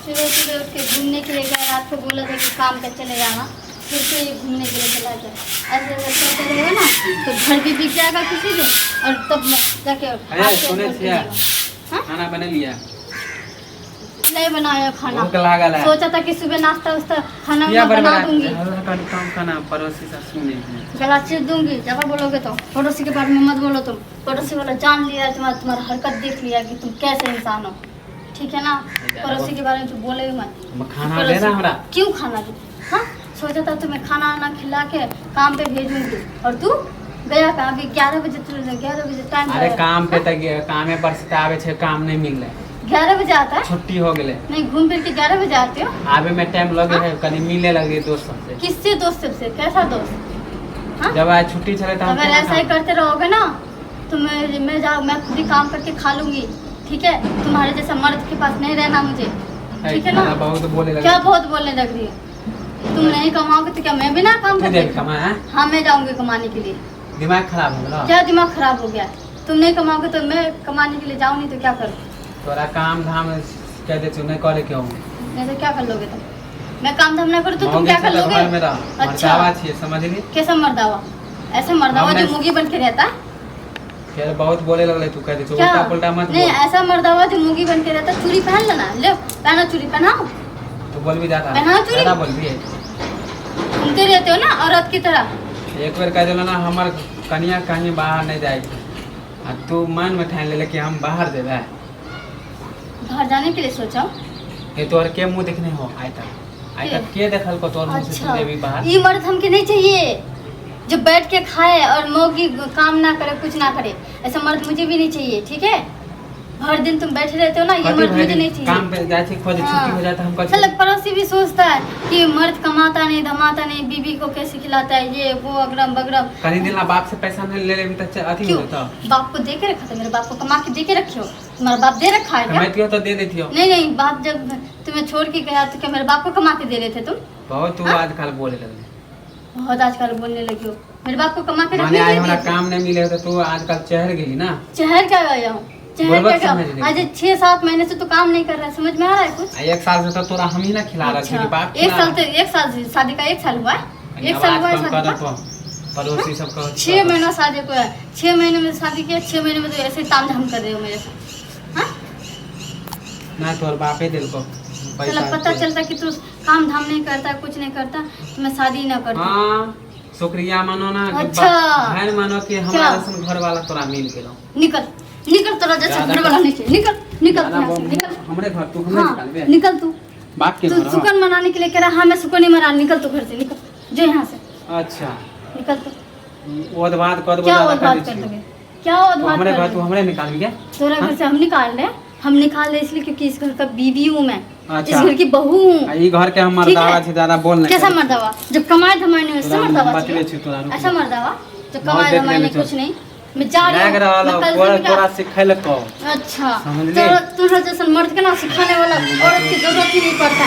सुबह सुबह उठ के घूमने के लिए गया, रात को बोला था कि काम पे चले जाना, फिर से ये घूमने के लिए चला गया। ऐसे अगर चलते रहेगा ना तो घर भी बिक जाएगा किसी दिन, और तब जाके खाना बना लिया नहीं बनाया खाना। भूख लागल है। सोचा था कि सुबह नाश्ता वास्ता खाना क्या बना दूंगी। काम खाना पड़ोसी से सुने गला चीर दूंगी, ज्यादा बोलोगे तो। पड़ोसी के बारे में मत बोलो तुम। पड़ोसी वाला जान लिया, तुम्हारा हरकत देख लिया कि तुम कैसे इंसान हो, ठीक है ना। पड़ोसी के बारे में तो बोले मत। खाना देना हमरा। क्यों खाना दे? हाँ, सोचा था तुम्हें खाना आना खिला के काम पे भेजूंगी, और तू गया कहाँ? अभी 11 बजे टाइम। अरे काम पे तक कामे पर से आवे छे, काम नहीं मिल रहा। 11 बजे आता है? छुट्टी हो गए नहीं, घूम फिर के 11 बजे आते हो? आवे में टाइम लगे है, कहीं मिले लगे दोस्त से। किससे दोस्त से? कैसा दोस्त? हाँ? जब आज छुट्टी चले तो अगर ऐसा ही करते रहोगे ना तो मैं खुद ही काम करके खा लूंगी, ठीक है। तुम्हारे जैसा मर्द के पास नहीं रहना मुझे, ठीक है ना। बहुत बोले लगे। क्या बहुत बोलने लग रही है? तुम नहीं कमाओगे तो क्या मैं भी ना काम करती? हाँ, मैं जाऊंगी कमाने के लिए। दिमाग खराब हो गया? क्या दिमाग खराब हो गया? तुम नहीं कमाओगे तो मैं कमाने के लिए जाऊँ, नहीं तो क्या करूँ? तोरा काम धाम कह दे तू नहीं करे क्यों? नहीं तो क्या कर लोगे तुम? मैं काम धाम ना करूँ तो तुम क्या कर लोगे? अच्छा, समझ ली? कैसा मर्दावा? ऐसा मर्दावा जो मुगी बन के रहता है? फिर बहुत बोले लगले तू, कह दे क्या? उल्टा पुल्टा मत नहीं, बोल। ऐसा मर्दावा जो मुगी बन के रहता है। चूड़ी पहन लेना, ले पहना, चूड़ी पहनाओ। तू बोल भी जाता पहनाओ चूड़ी। ज्यादा बोल भी है। घूमते रहते हो ना औरत की तरह। एक बार कह दिला ना हमर कनिया कहीं बाहर नहीं जाएगी, आ तू मन में ठान ले कि हम बाहर देवे। बाहर जाने के लिए सोचा? ये तोर के मुंह देखने हो आय तक के देखल को तोर मुंह से अच्छा, तू देवी बाहर। ये मर्द हमके नहीं चाहिए जो बैठ के खाए और मौगी काम ना करे, कुछ ना करे। ऐसा मर्द मुझे भी नहीं चाहिए, ठीक है। हर दिन तुम बैठे रहते हो ना, ये मर्द मुझे नहीं चाहिए। काम पे जाते खोजे छुट्टी हो जाता हमको। चल, पड़ोसी भी सोचता है कि मर्द कमाता नहीं धमाता नहीं, बीबी को कैसे खिलाता है, ये वो अगरम बगरम। कहीं दिन बाप से पैसा नहीं ले भी तो अथी क्यों? होता। बाप को दे के रखा था? मेरे बाप को कमा के दे के रखे हो? तुम्हारा बाप दे रखा है क्या? कमाती हो तो दे देती हो। नहीं, बाप जब तुम्हें छोड़ के गया तो क्या मेरे बाप को कमा के दे रहे थे तुम? बहुत तू आजकल बोले लगे। बहुत आजकल बोलने लगी हो। मेरे बाप को कमा के माने रखने आज हमरा काम नहीं मिले तो तू आजकल चहर गई ना। चहर क्या गया हूँ? चहर क्या? आज 6-7 महीने से तो काम नहीं कर रहा है, समझ में आ रहा है कुछ? एक साल से तो तोरा हम ही ना खिला रहे थे बाप। एक साल से शादी का 1 साल हुआ है? 1 साल हुआ है शादी का? पड़ोसी सब का 6 महीना शादी को है। 6 महीने में शादी किया, 6 महीने में तो ऐसे ताम झाम कर रहे हो मेरे साथ। हाँ? ना तोर बापे दिल को चलो, पता चलता कि तू काम धाम नहीं करता, कुछ नहीं करता तो मैं शादी ना करती। हाँ, शुक्रिया मानो ना। अच्छा, बहन मानो कि हमारा जैसा घर वाला तोरा मिल गेलो। निकल तोरा जैसा घर वाला नहीं चाहिए। निकल हमरे घर तू हमरे निकाल बे। निकल तू बाप के घर। सुकन मनाने के लिए कह रहा। हाँ, मैं सुकन ही मना। निकल तू घर से, निकल जो यहाँ से। अच्छा, निकल तू। ओद बात कर दो। क्या ओद बात कर दोगे? क्या ओद बात? हमरे घर तू हमरे निकाल भी क्या? तोरा घर से हम निकाल रहे? हम निकाल रहे इसलिए क्योंकि इस घर का बीवी हूँ मैं। अच्छा। इस घर की बहू हूँ। ये घर के हम मर्दावा छे, ज्यादा बोल नहीं। कैसा मर्दावा? जब कमाए धमाए नहीं वैसा मर्दावा बतले चाहिए। छी तोरा। ऐसा मर्दावा जो कमाए धमाए नहीं, कुछ नहीं। मैं जा रही हूँ, मैं कल से तोरा सिखैल को। अच्छा, समझ ले? तोरा जैसा मर्द के ना सिखाने वाला औरत की जरूरत ही नहीं पड़ता।